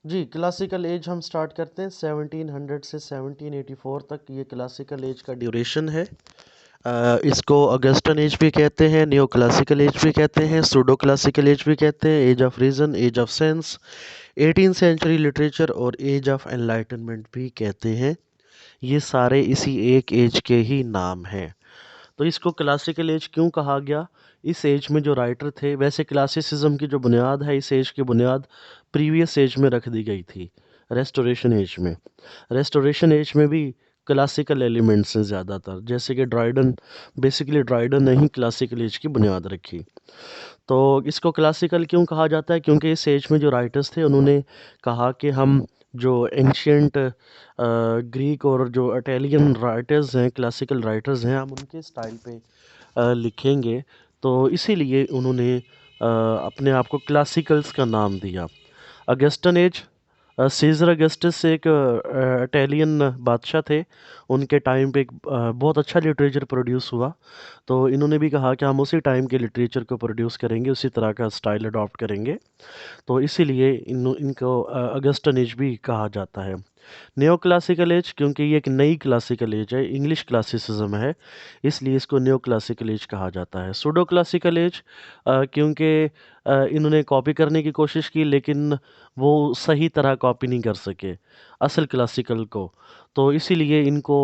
जी, classical as हम start करते हैं 1700 से 1784 तक। ये क्लासिकल एज का ड्यूरेशन है। इसको ऑगस्टन एज भी कहते हैं, न्यो क्लासिकल एज भी कहते हैं, सूडो क्लासिकल एज भी कहते हैं, age of reason, age of sense, 18th century literature और एज ऑफ एनलाइटनमेंट भी कहते हैं। ये सारे इसी एक एज के ही नाम हैं। तो इसको क्लासिकल एज क्यों कहा गया? इस एज में जो राइटर थे, वैसे क्लासिसिज्म की जो बुनियाद है, इस एज की बुनियाद प्रीवियस एज में रख दी गई थी, रेस्टोरेशन एज में। रेस्टोरेशन एज में भी क्लासिकल एलिमेंट्स हैं ज़्यादातर, जैसे कि ड्राइडन, बेसिकली ड्राइडन ने ही क्लासिकल एज की बुनियाद रखी। तो इसको क्लासिकल क्यों कहा जाता है? क्योंकि इस एज में जो राइटर्स थे उन्होंने कहा कि हम जो एंशियंट ग्रीक और जो इटालियन राइटर्स हैं, क्लासिकल राइटर्स हैं, हम उनके स्टाइल पे लिखेंगे। तो इसीलिए उन्होंने अपने आप को क्लासिकल्स का नाम दिया। अगस्टन एज, सीज़र अगस्टस एक इटालियन बादशाह थे। उनके टाइम पे एक बहुत अच्छा लिटरेचर प्रोड्यूस हुआ। तो इन्होंने भी कहा कि हम उसी टाइम के लिटरेचर को प्रोड्यूस करेंगे, उसी तरह का स्टाइल अडॉप्ट करेंगे। तो इसीलिए इनको अगस्टन एज भी कहा जाता है। नियो क्लासिकल एज, क्योंकि ये एक नई क्लासिकल एज है, इंग्लिश क्लासिसिज्म है, इसलिए इसको नियो क्लासिकल एज कहा जाता है। सूडो क्लासिकल एज, क्योंकि इन्होंने कॉपी करने की कोशिश की, लेकिन वो सही तरह कॉपी नहीं कर सके असल क्लासिकल को। तो इसीलिए इनको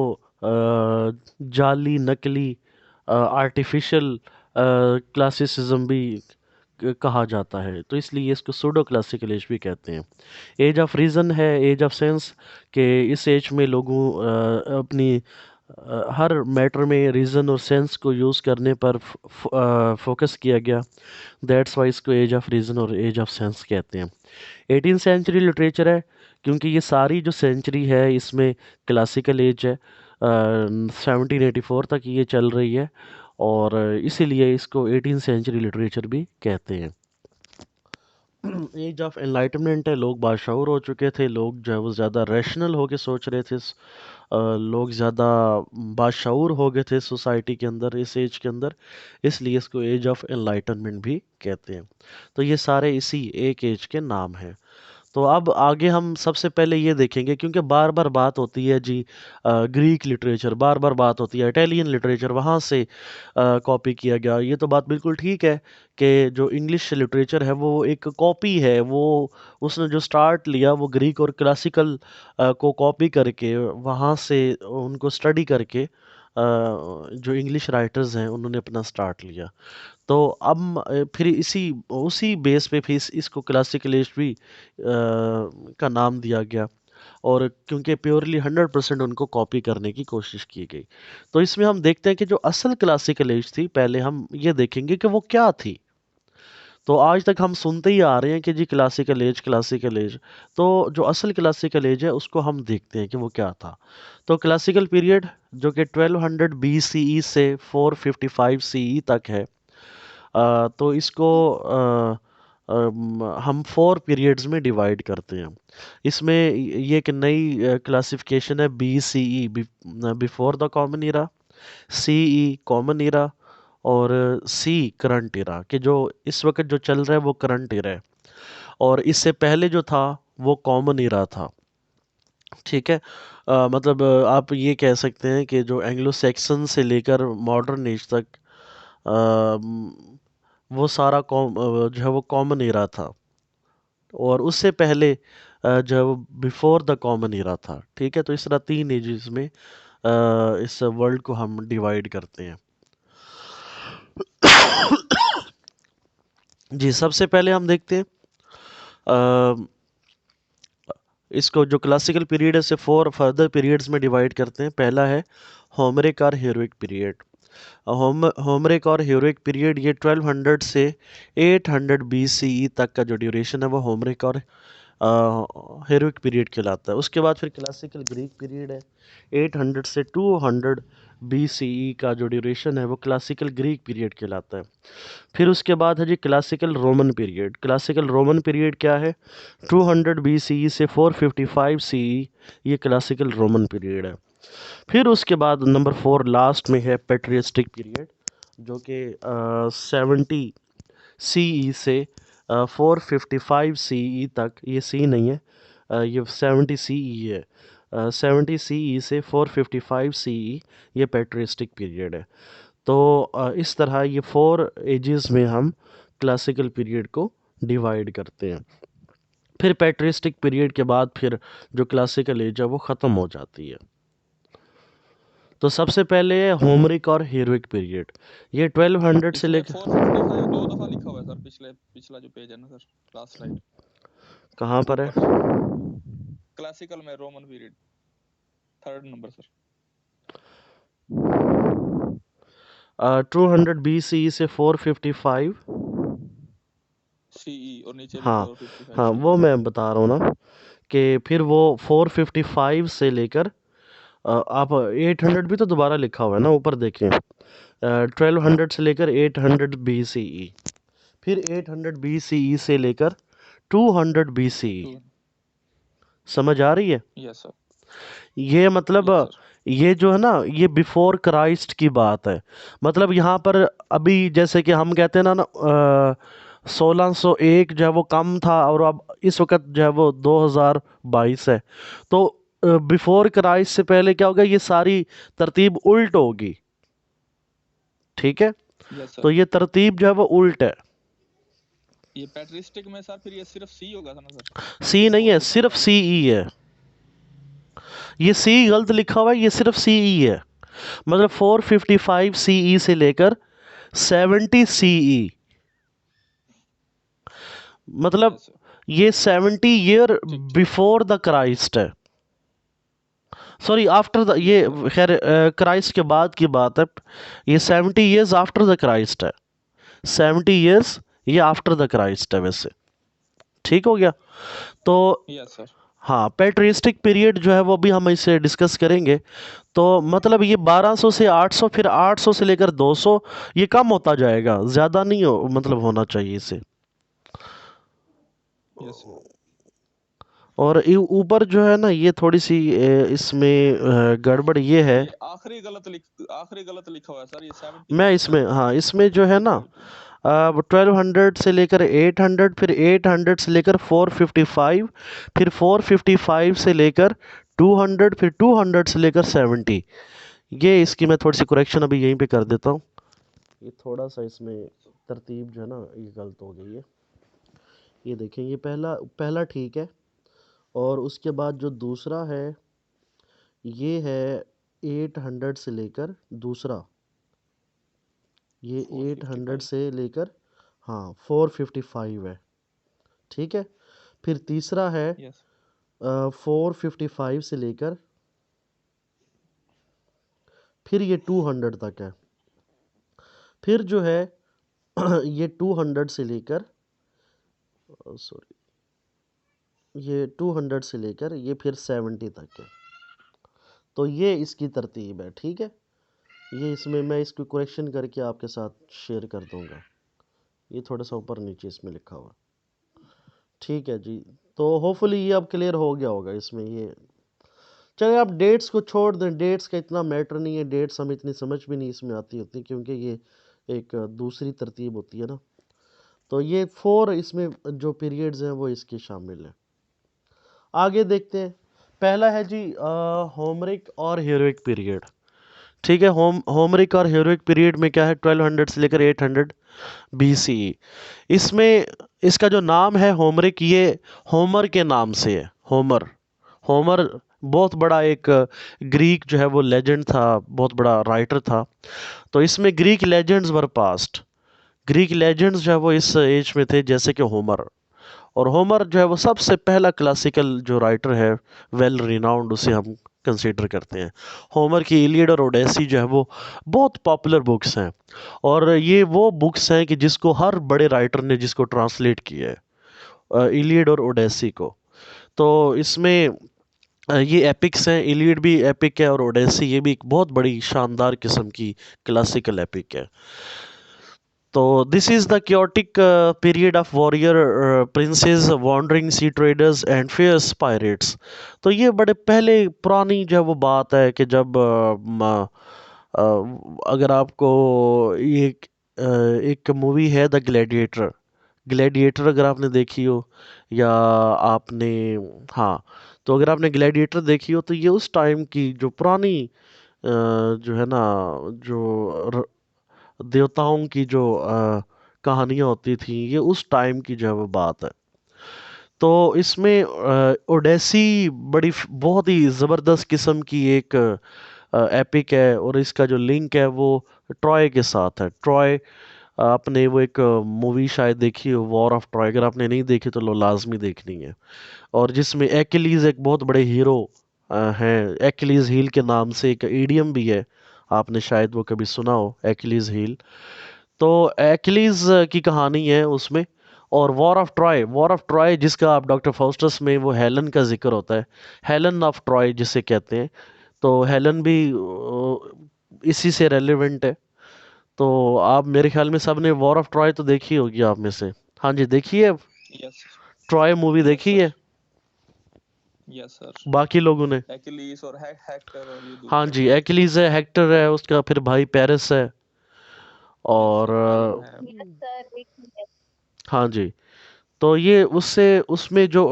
जाली, नकली, आर्टिफिशियल क्लासिसिज्म भी कहा जाता है। तो इसलिए इसको सूडो क्लासिकल एज भी कहते हैं। एज ऑफ रीज़न है, एज ऑफ सेंस, के इस एज में लोगों अपनी हर मैटर में रीज़न और सेंस को यूज़ करने पर फोकस किया गया। दैट्स वाई इसको एज ऑफ रीज़न और एज ऑफ सेंस कहते हैं। 18th सेंचुरी लिटरेचर है, क्योंकि ये सारी जो सेंचुरी है इसमें क्लासिकल एज है, 1784 तक ये चल रही है, और इसीलिए इसको 18th सेंचुरी लिटरेचर भी कहते हैं। एज ऑफ एनलाइटनमेंट है, लोग बाशऊर हो चुके थे, लोग जो है वो ज़्यादा रैशनल होके सोच रहे थे, लोग ज़्यादा बाशऊर हो गए थे सोसाइटी के अंदर, इस एज के अंदर, इसलिए इसको एज ऑफ एनलाइटनमेंट भी कहते हैं। तो ये सारे इसी एक एज के नाम हैं। तो अब आगे हम सबसे पहले ये देखेंगे, क्योंकि बार बार बात होती है जी, ग्रीक लिटरेचर, बार बार बात होती है इटालियन लिटरेचर, वहाँ से कॉपी किया गया। ये तो बात बिल्कुल ठीक है कि जो इंग्लिश लिटरेचर है वो एक कॉपी है, वो उसने जो स्टार्ट लिया वो ग्रीक और क्लासिकल को कॉपी करके, वहाँ से उनको स्टडी करके जो इंग्लिश राइटर्स हैं उन्होंने अपना स्टार्ट लिया। तो अब फिर इसी उसी बेस पे फिर इसको क्लासिकल एज भी का नाम दिया गया, और क्योंकि प्योरली 100% उनको कॉपी करने की कोशिश की गई। तो इसमें हम देखते हैं कि जो असल क्लासिकल एज थी, पहले हम ये देखेंगे कि वो क्या थी। तो आज तक हम सुनते ही आ रहे हैं कि जी क्लासिकल एज, क्लासिकल एज। तो जो असल क्लासिकल एज है उसको हम देखते हैं कि वो क्या था। तो क्लासिकल पीरियड जो कि 1200 BCE से 455 CE तक है। तो इसको हम 4 पीरियड्स में डिवाइड करते हैं। इसमें ये एक नई क्लासिफिकेशन है, BCE, before the common Ira, CE common इरा, और C करंट इरा, कि जो इस वक्त जो चल रहा है वो करंट इरा है, और इससे पहले जो था वो कॉमन इरा था। ठीक है। मतलब आप ये कह सकते हैं कि जो एंग्लो सैक्सन से लेकर मॉडर्न एज तक वो सारा जो है वो कॉमन इरा था, और उससे पहले जो है वो बिफोर द कॉमन इरा था। ठीक है। तो इस तरह 3 एजेस में इस वर्ल्ड को हम डिवाइड करते हैं। जी, सबसे पहले हम देखते हैं अ, इसको जो क्लासिकल पीरियड है, इसे 4 फर्दर पीरियड्स में डिवाइड करते हैं। पहला है होमरिक और हीरोइक पीरियड। होमरिक और हीरोइक पीरियड ये 1200 से 800 BCE तक का जो ड्यूरेशन है वो होमरिक और हीरोइक पीरियड कहलाता है। उसके बाद फिर क्लासिकल ग्रीक पीरियड है, 800 से 200 BCE का जो ड्यूरेशन है वो क्लासिकल ग्रीक पीरियड कहलाता है। फिर उसके बाद है जी classical Roman period. Classical Roman period क्या है? 200 BCE से 455 CE, ये क्लासिकल रोमन पीरियड है। फिर उसके बाद नंबर 4 लास्ट में है पेट्रियस्टिक पीरियड, जो कि 70 CE से 455 CE तक, ये सी नहीं है, ये 70 CE है, 70 CE से 455 CE ये पैट्रिस्टिक पीरियड है। तो इस तरह ये 4 एजेस में हम क्लासिकल पीरियड को डिवाइड करते हैं। फिर पैट्रिस्टिक पीरियड के बाद फिर जो क्लासिकल एज है वो ख़त्म हो जाती है। तो सबसे पहले है होमरिक और हीरोइक पीरियड। ये 1200 से इसमें लेकर 455 दो दफा लिखा हुआ है सर, पिछला जो पेज है ना सर, लास्ट स्लाइड कहाँ पर है? क्लासिकल में Roman period 3rd number sir. 200 BCE से 455 सीई और नीचे भी हाँ 455 हाँ, CE। वो मैं बता रहा हूँ ना कि फिर वो 455 से लेकर आप 800 भी तो दोबारा लिखा हुआ है ना, ऊपर देखें, 1200 से लेकर 800 BCE, फिर 800 BCE से लेकर 200 BCE। समझ आ रही है? Yes sir. ये मतलब यस सर। ये जो है ना, ये बिफोर क्राइस्ट की बात है। मतलब यहाँ पर अभी जैसे कि हम कहते हैं ना 1601 जो है वो कम था, और अब इस वक्त जो है वो 2022 है। तो बिफोर क्राइस्ट से पहले क्या होगा, ये सारी तरतीब उल्ट होगी, ठीक है? Yes sir. तो ये तरतीब जो है वो उल्ट है। ये पैट्रिस्टिक में सर फिर ये सिर्फ सी होगा था ना सर? सी नहीं है, सिर्फ सी ई है। ये सी गलत लिखा हुआ है, ये सिर्फ सी ई है। मतलब 455 CE से लेकर 70 CE, मतलब Yes, sir. ये 70 ईयर ठीक ठीक। बिफोर द क्राइस्ट है, सॉरी आफ्टर द, ये Yes, sir. खैर क्राइस्ट के बाद की बात है। ये 70 ईयर्स आफ्टर द क्राइस्ट है, 70 ईयर्स ये आफ्टर द क्राइस्ट है वैसे। ठीक हो गया? तो Yes, sir. हाँ, पैट्रिस्टिक पीरियड जो है वो भी हम इसे डिस्कस करेंगे। तो मतलब ये 1200 से 800, फिर 800 से लेकर 200, ये कम होता जाएगा, ज़्यादा नहीं हो मतलब होना चाहिए इसे। Yes, sir. और ऊपर जो है ना, ये थोड़ी सी इसमें गड़बड़ ये है। ये आखिरी गलत लिखा हुआ है सर, ये 70 मैं ईयर्स इसमें, है। हाँ, इसमें जो है ना 1200 से लेकर 800, फिर 800 से लेकर 455, फिर 455 से लेकर 200, फिर 200 से लेकर 70। ये इसकी मैं थोड़ी सी करेक्शन अभी यहीं पे कर देता हूँ। ये थोड़ा सा इसमें तरतीब जो है ना ये गलत हो गई है। ये देखें, ये पहला पहला ठीक है, और उसके बाद जो दूसरा है ये है 800 से लेकर दूसरा, ये 800 455। से लेकर, हाँ, 455 है, ठीक है? फिर तीसरा है Yes. 455 से लेकर फिर ये 200 तक है। फिर जो है ये 200 से लेकर, सॉरी, ये 200 से लेकर ये फिर 70 तक है। तो ये इसकी तरतीब है, ठीक है? ये इसमें मैं इसको करेक्शन करके आपके साथ शेयर कर दूंगा। ये थोड़ा सा ऊपर नीचे इसमें लिखा हुआ, ठीक है जी? तो होपफुली ये अब क्लियर हो गया होगा इसमें। ये चलिए, आप डेट्स को छोड़ दें, डेट्स का इतना मैटर नहीं है, डेट्स हमें इतनी समझ भी नहीं इसमें आती होती, क्योंकि ये एक दूसरी तरतीब होती है ना। तो ये 4 इसमें जो पीरियड्स हैं वो इसके शामिल हैं। आगे देखते हैं। पहला है जी होमरिक और हीरोइक पीरियड, ठीक है? होमरिक और हीरोइक पीरियड में क्या है, 1200 से लेकर 800 BCE। इसमें इसका जो नाम है होमरिक, ये होमर के नाम से है। होमर, होमर बहुत बड़ा एक ग्रीक जो है वो लेजेंड था, बहुत बड़ा राइटर था। तो इसमें ग्रीक लेजेंड्स वर पास्ट, ग्रीक लेजेंड्स जो है वो इस एज में थे, जैसे कि होमर। और होमर जो है वो सबसे पहला क्लासिकल जो राइटर है, वेल रिनाउंड, उसे हम कंसीडर करते हैं। होमर की इलियड और ओडेसी जो है वो बहुत पॉपुलर बुक्स हैं, और ये वो बुक्स हैं कि जिसको हर बड़े राइटर ने जिसको ट्रांसलेट किया है, इलियड और ओडेसी को। तो इसमें ये एपिक्स हैं, इलियड भी एपिक है और ओडेसी ये भी एक बहुत बड़ी शानदार किस्म की क्लासिकल एपिक है। तो this is the chaotic period of warrior princes, wandering sea traders and fierce pirates. तो ये बड़े पहले पुरानी जो है वो बात है कि जब अगर आपको ये एक मूवी है द ग्लैडिएटर, ग्लैडिएटर अगर आपने देखी हो, या आपने, हाँ, तो अगर आपने ग्लैडिएटर देखी हो तो ये उस टाइम की जो पुरानी जो है ना, जो देवताओं की जो कहानियाँ होती थी, ये उस टाइम की जो है वो बात है। तो इसमें ओडेसी बहुत ही ज़बरदस्त किस्म की एक एपिक है, और इसका जो लिंक है वो ट्रॉय के साथ है। ट्रॉय, आपने वो एक मूवी शायद देखी हो, वॉर ऑफ ट्रॉय, अगर आपने नहीं देखी तो लो लाजमी देखनी है। और जिसमें एक्कीलीज एक बहुत बड़े हीरो हैं, एक्कीलीज हील के नाम से एक ईडियम भी है, आपने शायद वो कभी सुना हो, एक्कीलीज हील। तो एक्लीज की कहानी है उसमें। और वॉर ऑफ ट्रॉय जिसका आप डॉक्टर फाउस्टस में वो हेलन का जिक्र होता है, हेलन ऑफ ट्रॉय जिसे कहते हैं। तो हेलन भी इसी से रेलेवेंट है। तो आप, मेरे ख्याल में सब ने वॉर ऑफ ट्रॉय तो देखी होगी आप में से। हाँ जी, देखी है। यस ट्रॉय मूवी यस देखी सर। है यस सर। बाकी लोगों ने। एक्लिस और हेक्टर और ये हाँ दूसरा जी, भी है। एक्लीज है, हेक्टर है, उसका फिर भाई पेरिस है। यस और सर, हेलन है। हाँ जी, तो ये उससे उसमें जो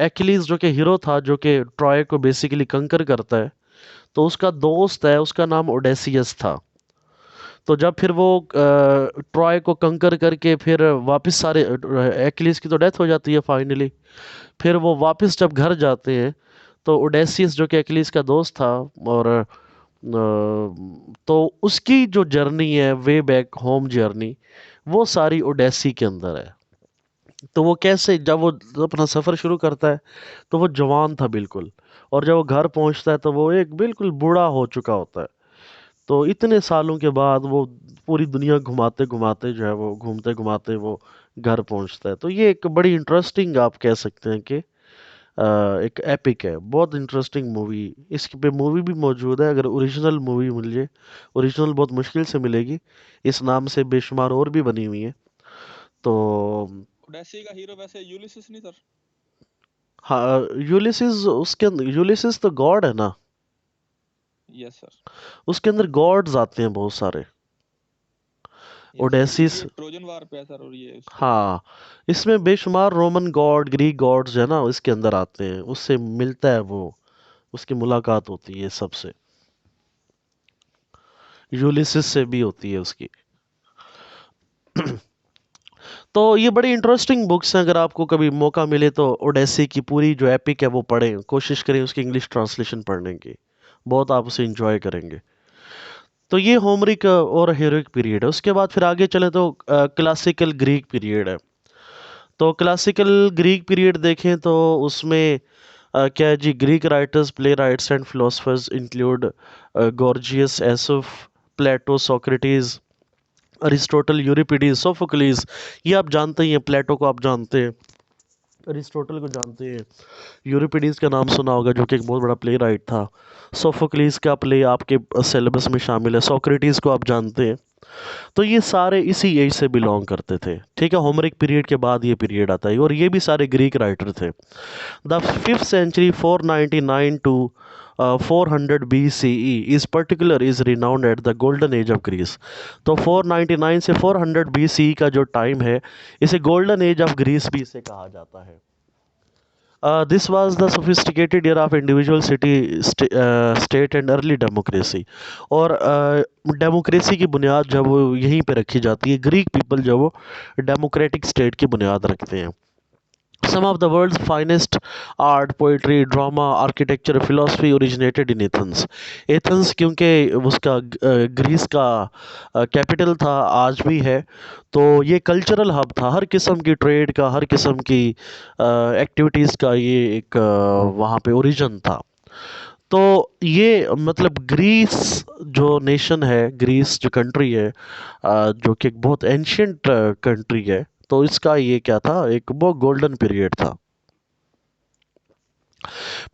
एक्लीज जो कि हीरो था, जो कि ट्रॉय को बेसिकली कंकर करता है, तो उसका दोस्त है, उसका नाम ओडेसियस था। तो जब फिर वो ट्रॉय को कंकर करके फिर वापस सारे, एक्लीज की तो डेथ हो जाती है फाइनली, फिर वो वापस जब घर जाते हैं, तो ओडेसियस जो कि एक्लीज का दोस्त था, और तो उसकी जो जर्नी है, वे बैक होम जर्नी, वो सारी ओडेसी के अंदर है। तो वो कैसे, जब वो अपना सफ़र शुरू करता है तो वो जवान था बिल्कुल, और जब वो घर पहुंचता है तो वो एक बिल्कुल बूढ़ा हो चुका होता है। तो इतने सालों के बाद वो पूरी दुनिया घुमाते घुमाते जो है वो, घूमते घुमाते वो घर पहुंचता है। तो ये एक बड़ी इंटरेस्टिंग, आप कह सकते हैं कि एक एपिक है, बहुत इंटरेस्टिंग मूवी। इसकी पे मूवी भी मौजूद है, अगर ओरिजिनल मूवी मिल जाए। ओरिजिनल बहुत मुश्किल से मिलेगी, इस नाम से बेशुमार और भी बनी हुई है। तो ओडेसी का हीरो वैसे यूलिसिस नहीं सर? हाँ, यूलिसिस, उसके अंदर यूलिसिस तो गॉड है ना, यस सर। उसके अंदर गॉड्स आते हैं बहुत सारे। यस सर, ओडेसिस, ये ट्रोजन वार पे है सर, और ये उस पे। हाँ, इसमें बेशुमार रोमन गॉड, ग्रीक गॉड्स है ना, इसके अंदर आते हैं, उससे मिलता है वो, उसकी मुलाकात होती है सबसे, यूलिसिस से भी होती है उसकी। तो ये बड़ी इंटरेस्टिंग बुक्स हैं, अगर आपको कभी मौका मिले तो ओडेसी की पूरी जो एपिक है वो पढ़ें, कोशिश करें उसकी इंग्लिश ट्रांसलेशन पढ़ने की, बहुत आप उसे इंजॉय करेंगे। तो ये होमरिक और हीरोइक पीरियड है। उसके बाद फिर आगे चले तो क्लासिकल ग्रीक पीरियड है। तो क्लासिकल ग्रीक पीरियड देखें तो उसमें क्या है जी, Greek writers, playwrights and philosophers include Gorgias, Aesop, Plato, Socrates, Aristotle, Euripides, Sophocles. ये आप जानते ही हैं, प्लेटो को आप जानते हैं, अरिस्टोटल को जानते हैं, यूरिपिडीज का नाम सुना होगा जो कि एक बहुत बड़ा प्ले राइट था। सोफोक्लिस का प्ले आपके सिलेबस में शामिल है। सोक्रेटिस को आप जानते हैं। तो ये सारे इसी एज से बिलोंग करते थे, ठीक है। होमरिक पीरियड के बाद ये पीरियड आता है, और ये भी सारे ग्रीक राइटर थे। The 5th century 499 to 400 BCE is particular is renowned at the golden age of Greece। तो 499 से 400 BCE का जो टाइम है, इसे गोल्डन एज ऑफ ग्रीस भी इसे कहा जाता है। This was the sophisticated year of individual city state and early democracy. और डेमोक्रेसी की बुनियाद जब वो यहीं पे रखी जाती है, ग्रीक पीपल जब वो डेमोक्रेटिक स्टेट की बुनियाद रखते हैं। Some of the world's finest art, poetry, drama, architecture, philosophy originated in Athens। Athens क्योंकि उसका ग्रीस का कैपिटल था, आज भी है। तो ये कल्चरल हब था, हर किस्म की ट्रेड का, हर किस्म की एक्टिविटीज़ का ये एक वहाँ पे ओरिजिन था। तो ये मतलब ग्रीस जो नेशन है, ग्रीस जो कंट्री है, जो कि एक बहुत एंशियंट कंट्री है, तो इसका ये क्या था, एक बहुत गोल्डन पीरियड था।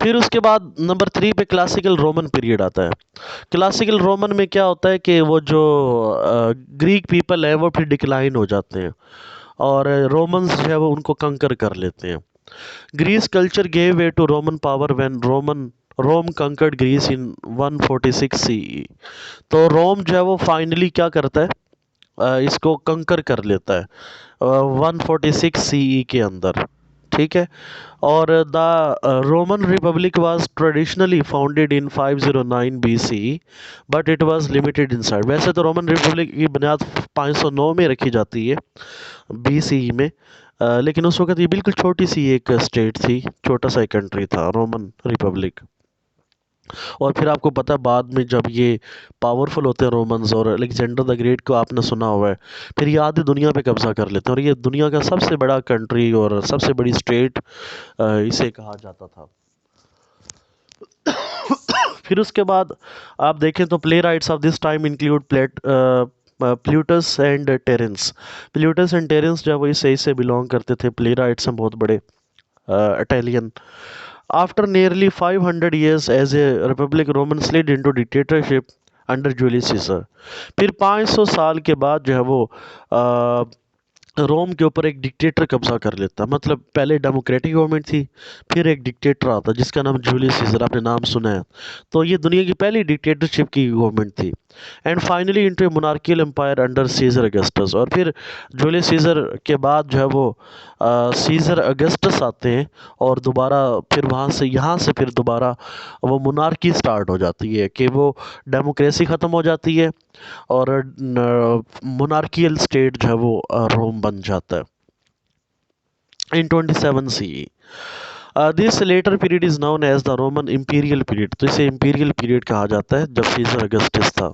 फिर उसके बाद नंबर 3 पे क्लासिकल रोमन पीरियड आता है। क्लासिकल रोमन में क्या होता है कि वो जो ग्रीक पीपल है वो फिर डिक्लाइन हो जाते हैं, और रोमन्स जो है वो उनको कंकर कर लेते हैं। Greece culture gave way to Roman power when Rome conquered Greece in 146 CE. तो रोम जो है वो फाइनली क्या करता है, इसको कंकर कर लेता है 146 सीई के अंदर, ठीक है। और the Roman Republic was traditionally founded in 509 BC, but it was limited in side. वैसे तो रोमन रिपब्लिक की बुनियाद 509 में रखी जाती है बीसी में, लेकिन उस वक्त ये बिल्कुल छोटी सी एक स्टेट थी, छोटा सा एक कंट्री था रोमन रिपब्लिक। और फिर आपको पता है बाद में जब ये पावरफुल होते हैं रोमन्स, और अलेक्जेंडर द ग्रेट को आपने सुना हुआ है, फिर ये आधी दुनिया पे कब्जा कर लेते हैं, और ये दुनिया का सबसे बड़ा कंट्री और सबसे बड़ी स्टेट इसे कहा जाता था। फिर उसके बाद आप देखें तो playwrights of this time include Plautus and Terence. Plautus and Terence जब वो इसे बिलोंग करते थे, प्ले राइट्स हैं बहुत बड़े Italian. After nearly 500 years as a republic, Roman slid into dictatorship under Julius Caesar। फिर 500 साल के बाद जो है वो रोम के ऊपर एक डिक्टेटर कब्जा कर लेता। मतलब पहले डेमोक्रेटिक गवर्नमेंट थी, फिर एक डिक्टेटर आता जिसका नाम जूलियस सीजर, आपने नाम सुना है। तो ये दुनिया की पहली डिक्टेटरशिप की गवर्नमेंट थी। And finally into a monarchial empire under Caesar Augustus. और फिर जूलियस सीजर के बाद जो है वो सीजर अगस्टस आते हैं, और दोबारा फिर वहाँ से यहाँ से फिर दोबारा वो मोनार्की स्टार्ट हो जाती है कि वो डेमोक्रेसी ख़त्म हो जाती है, और मोनार्कियल स्टेट जो है वो रोम बन जाता है in 27 CE। This later period is known as the Roman imperial period. तो इसे इंपीरियल पीरियड कहा जाता है जब सीजर अगस्टस था।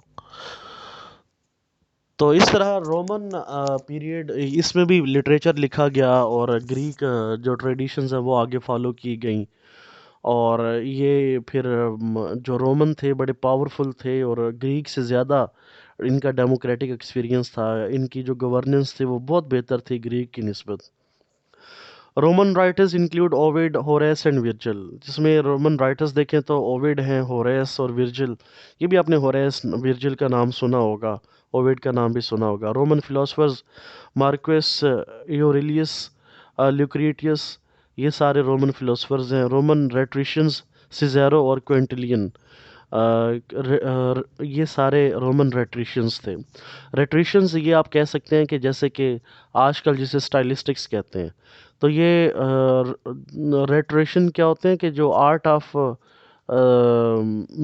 तो इस तरह रोमन पीरियड, इसमें भी लिटरेचर लिखा गया, और ग्रीक जो ट्रेडिशंस है वो आगे फॉलो की गई। और ये फिर जो रोमन थे बड़े पावरफुल थे, और ग्रीक से ज़्यादा इनका डेमोक्रेटिक एक्सपीरियंस था, इनकी जो गवर्नेंस थी वो बहुत बेहतर थी ग्रीक की निस्बत। Roman writers include Ovid, Horace and Virgil. जिसमें रोमन राइटर्स देखें तो ओविड हैं, होरेस और विर्जिल। ये भी आपने होरेस विर्जिल का नाम सुना होगा, ओविड का नाम भी सुना होगा। रोमन फिलोसफर्स मार्क्वेस यूरेलियस, ल्यूक्रेटियस, ये सारे रोमन फिलोसफर्स हैं। रोमन रेट्रिशियंस सिज़ेरो और क्विंटिलियन, ये सारे रोमन रेट्रिशियंस थे। रेट्रिशियंस ये आप कह सकते हैं कि जैसे कि आजकल जिसे स्टाइलिस्टिक्स कहते हैं, तो ये रेट्रेशन क्या होते हैं कि जो आर्ट ऑफ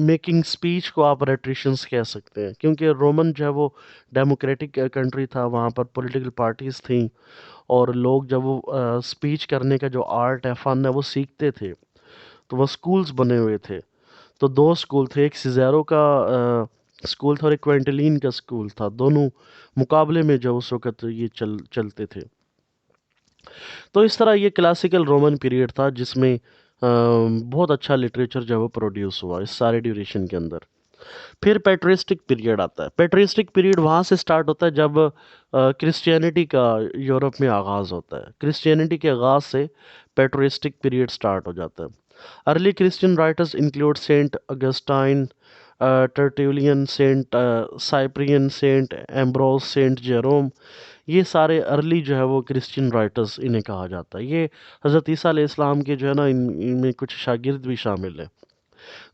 मेकिंग स्पीच को आप रेट्रिशंस कह सकते हैं, क्योंकि रोमन जो है वो डेमोक्रेटिक कंट्री था, वहाँ पर पॉलिटिकल पार्टीज थी, और लोग जब वो स्पीच करने का जो आर्ट है, फ़न है, वो सीखते थे, तो वो स्कूल्स बने हुए थे। तो दो स्कूल थे, एक सिज़ेरो का स्कूल था और एक क्वेंटिलीन का स्कूल था। दोनों मुकाबले में जो उस वक़्त ये चलते थे। तो इस तरह ये क्लासिकल रोमन पीरियड था जिसमें बहुत अच्छा लिटरेचर जो है वो प्रोड्यूस हुआ इस सारे ड्यूरेशन के अंदर। फिर पेट्रिस्टिक पीरियड आता है। पेट्रिस्टिक पीरियड वहाँ से स्टार्ट होता है जब क्रिश्चियनिटी का यूरोप में आगाज़ होता है। क्रिश्चियनिटी के आगाज़ से पेट्रिस्टिक पीरियड स्टार्ट हो जाता है। Early Christian writers include saint Augustine, Tertullian, saint Cyprian, saint Ambrose, saint Jerome. ये सारे अर्ली जो है वो क्रिश्चियन राइटर्स इन्हें कहा जाता है। ये हज़रत ईसा अलैहिस्सलाम के जो है ना, इनमें कुछ शागिर्द भी शामिल हैं।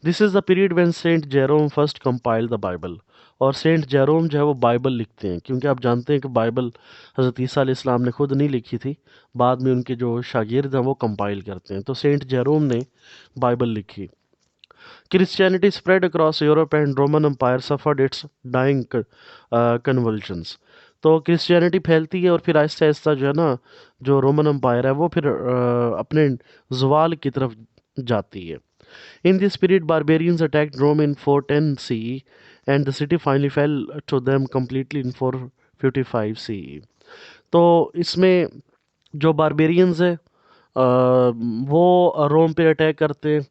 This is the period when Saint Jerome first compile the Bible. और सेंट जेरोम जो है वो बाइबल लिखते हैं, क्योंकि आप जानते हैं कि बाइबल हज़रत ईसा अलैहिस्सलाम ने खुद नहीं लिखी थी, बाद में उनके जो शागिर्द हैं वो कंपाइल करते हैं। तो सेंट जेरोम ने बाइबल लिखी। Christianity spread across Europe and Roman empire suffered its dying convulsions. तो क्रिश्चियनिटी फैलती है, और फिर आहिस्ता आहिस्ता जो है ना, जो रोमन एम्पायर है वो फिर अपने जवाल की तरफ जाती है। In this period, barbarians attacked Rome in 410 CE, and the city finally fell to them completely in 455 CE। तो इसमें जो बारबेरियंस है वो रोम पे अटैक करते हैं।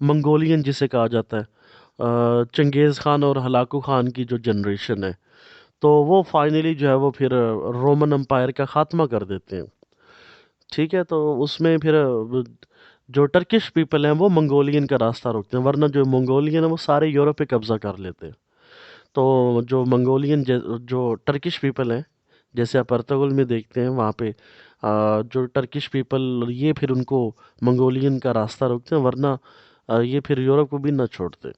मंगोलियन जिसे कहा जाता है, चंगेज़ खान और हलाकू खान की जो जनरेशन है, तो वो फाइनली जो है वो फिर रोमन एम्पायर का ख़ात्मा कर देते हैं। ठीक है, तो उसमें फिर जो टर्किश पीपल हैं वो मंगोलियन का रास्ता रोकते हैं, वरना जो मंगोलियन है वो सारे यूरोप पे कब्ज़ा कर लेते हैं। तो जो मंगोलियन जो टर्किश पीपल हैं, जैसे आप अर्तुगरुल में देखते हैं, वहाँ पे जो टर्किश पीपल, ये फिर उनको मंगोलियन का रास्ता रोकते हैं, वरना ये फिर यूरोप को भी ना छोड़ते।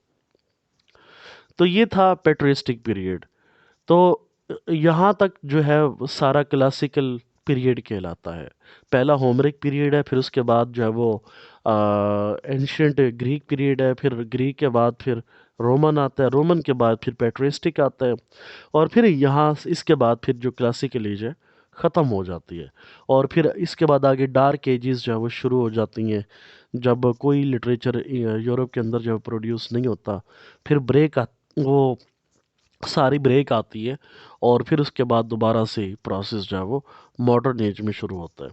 तो ये था पेट्रिस्टिक पीरियड। तो यहाँ तक जो है वो सारा क्लासिकल पीरियड कहलाता है। पहला होमरिक पीरियड है, फिर उसके बाद जो है वो एंशियंट ग्रीक पीरियड है, फिर ग्रीक के बाद फिर रोमन आता है, रोमन के बाद फिर पैट्रिस्टिक आता है, और फिर यहाँ इसके बाद फिर जो क्लासिकल एज है ख़त्म हो जाती है। और फिर इसके बाद आगे डार्क एजेस जो है वो शुरू हो जाती हैं, जब कोई लिटरेचर यूरोप के अंदर जो है प्रोड्यूस नहीं होता, फिर वो सारी ब्रेक आती है, और फिर उसके बाद दोबारा से प्रोसेस जो है वो मॉडर्न एज में शुरू होता है।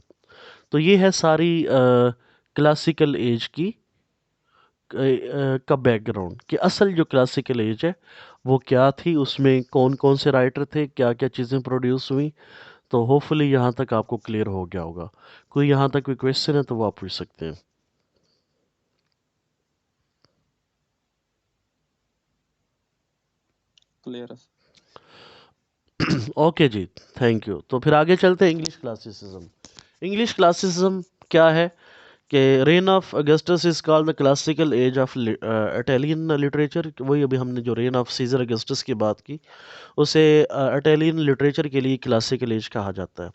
तो ये है सारी क्लासिकल एज का बैकग्राउंड कि असल जो क्लासिकल एज है वो क्या थी, उसमें कौन कौन से राइटर थे, क्या क्या चीज़ें प्रोड्यूस हुई। तो होपफुली यहाँ तक आपको क्लियर हो गया होगा। कोई यहाँ तक कोई क्वेश्चन है तो वो आप पूछ सकते हैं। क्लियर है। ओके जी, थैंक यू। तो फिर आगे चलते हैं इंग्लिश क्लासिसिज्म। इंग्लिश क्लासिसिज्म क्या है कि rain of Augustus is called the classical as of Italian literature. वही अभी हमने जो रेन ऑफ सीजर अगस्टस की बात की, उसे इटालियन लिटरेचर के लिए क्लासिकल एज कहा जाता है।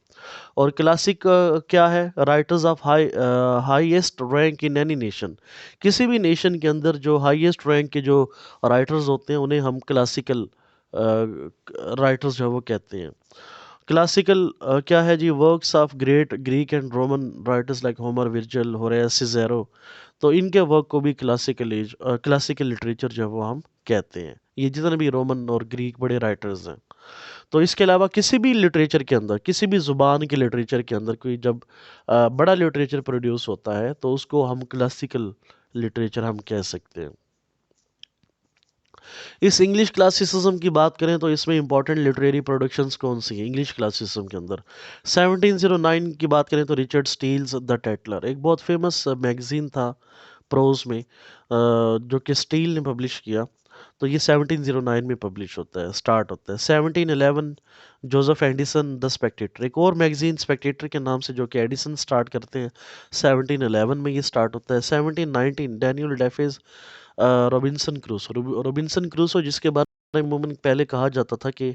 और क्लासिक क्या है? Writers of highest rank in any nation. किसी भी नेशन के अंदर जो हाईएस्ट रैंक के जो राइटर्स होते हैं उन्हें हम क्लासिकल राइटर्स जो है वो कहते हैं। क्लासिकल क्या है जी? Works of great Greek and Roman writers like Homer, Virgil, Horace, Cicero. तो इनके वर्क को भी क्लासिकल लिटरेचर जो है वो हम कहते हैं, ये जितने भी रोमन और ग्रीक बड़े राइटर्स हैं। तो इसके अलावा किसी भी लिटरेचर के अंदर, किसी भी ज़ुबान के लिटरेचर के अंदर कोई जब बड़ा लिटरेचर प्रोड्यूस होता है तो उसको हम क्लासिकल लिटरेचर हम कह सकते हैं। इस इंग्लिश क्लासिसिज्म की बात करें तो इसमें इंपॉर्टेंट लिटरेरी प्रोडक्शंस कौन सी हैं इंग्लिश क्लासिसिज्म के अंदर? 1709 की बात करें तो रिचर्ड स्टील्स द टैटलर, एक बहुत फेमस मैगज़ीन था प्रोज में, जो कि स्टील ने पब्लिश किया। तो ये 1709 में पब्लिश होता है, स्टार्ट होता है। 1711 जोसेफ एडिसन द स्पेक्टेटर, एक और मैगज़ीन स्पेक्टेटर के नाम से जो कि एडिसन स्टार्ट करते हैं, 1711 में ये स्टार्ट होता है। 1719 Daniel Defoe's Robinson Crusoe, Robinson Crusoe जिसके बारे में पहले कहा जाता था कि